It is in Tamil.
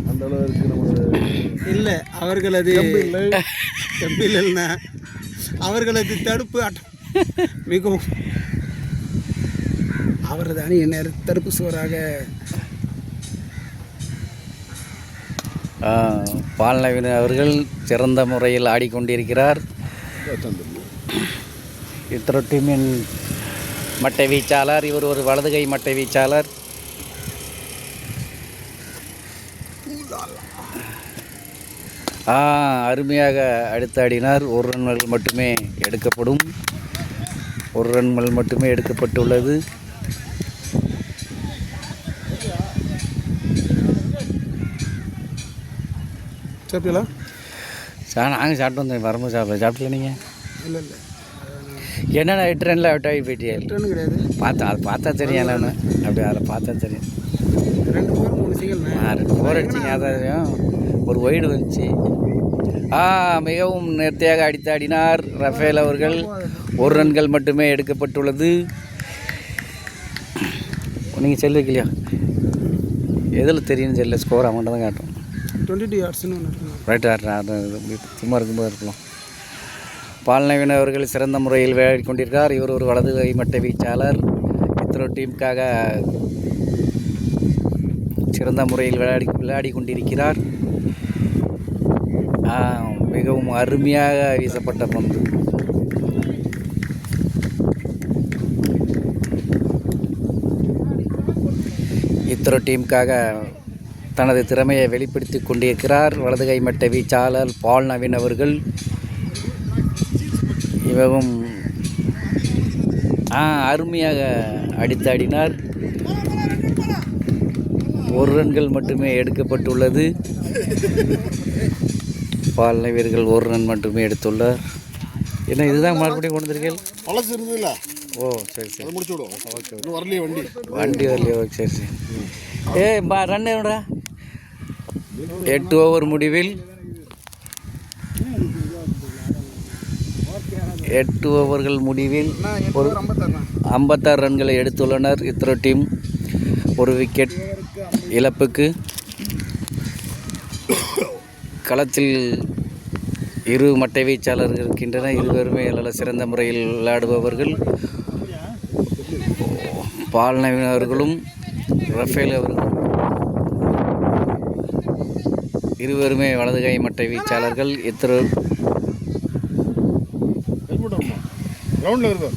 அந்த அளவுக்கு நம்ம இல்லை அவர்களது இல்லைன்னா அவர்களது தடுப்பு ஆட்டம் மிகவும் அவரது அணியினர் தடுப்பு சுவராக பால்நவீன் அவர்கள் சிறந்த முறையில் ஆடிக்கொண்டிருக்கிறார். இத்தனை டீமின் மட்டை வீச்சாளர், இவர் ஒரு வலதுகை மட்டை வீச்சாளர். அருமையாக அடித்தாடினார். ஒரு ரன்கள் மட்டுமே எடுக்கப்படும். ஒரு ரன்கள் மட்டுமே எடுக்கப்பட்டுள்ளது. சாப்பிட்டீங்களா? நாங்கள் சாப்பிட்டு வந்தோம். வரும்போது சாப்பிட்டல நீங்கள்? இல்லை இல்லை. என்னென்ன 8 ரனில் அவுட் ஆகி போயிட்டியா? 8 ரன் கிடையாது. அதை பார்த்தா தெரியும். என்னென்னு அப்படி அதை பார்த்தா தெரியும். 2 4 3 சிங்கிள். 2 4 அடிச்சிங்க. அதான் ஒரு ஒய்டு வந்துச்சு. மிகவும் நேர்த்தியாக அடித்தாடினார் ரஃபேல் அவர்கள். 1 ரன்கள் மட்டுமே எடுக்கப்பட்டுள்ளது. நீங்கள் செல் வைக்கலையா? எதில் தெரியும் செல்ல? ஸ்கோர் அமௌண்ட்டு தான் காட்டும். 22 யார்ட்ஸ்னு ஒன்று ரைட்டு. சும்மா இருக்கும்போது இருக்கலாம். பால்நவீன் அவர்கள் சிறந்த முறையில் விளையாடி கொண்டிருக்கிறார். இவர் ஒரு வலது கை மட்டை வீச்சாளர். இத்தனை டீமுக்காக சிறந்த முறையில் விளையாடி கொண்டிருக்கிறார். மிகவும் அருமையாக வீசப்பட்ட பந்து. இத்தனை டீமுக்காக தனது திறமையை வெளிப்படுத்தி கொண்டிருக்கிறார் வலதுகை மட்டை வீச்சாளர் பால்நவீன் அவர்கள். இவரும் அருமையாக அடித்தாடினார். 1 ரன்கள் மட்டுமே எடுக்கப்பட்டுள்ளது. பால்நவீர்கள் 1 ரன் மட்டுமே எடுத்துள்ளார். என்ன இதுதான் மறுபடியும் கொண்டு வந்திருக்கீங்க? பழசு இருந்ததுல. ஓ சரி சரி. அதை முடிச்சு விடுவோம். ஓகே. இன்னும் வரலையே வண்டி வரலையே. ஓகே சரி சரி. ரன் எவ்வளோடா? 8 ஓவர் முடிவில் 8 ஓவர்கள் முடிவில் ஒரு 56 ரன்களை எடுத்துள்ளனர் இத்தனை டீம். ஒரு விக்கெட் இழப்புக்கு. களத்தில் 2 மட்டை வீச்சாளர்கள் இருக்கின்றனர். இருவருமே நல்ல சிறந்த முறையில் விளையாடுபவர்கள். பால்நவீன் அவர்களும் ரஃபேல் அவர்களும் இருவருமே வலதுகை மட்டை வீச்சாளர்கள். கிரவுண்டில் இருக்கும்.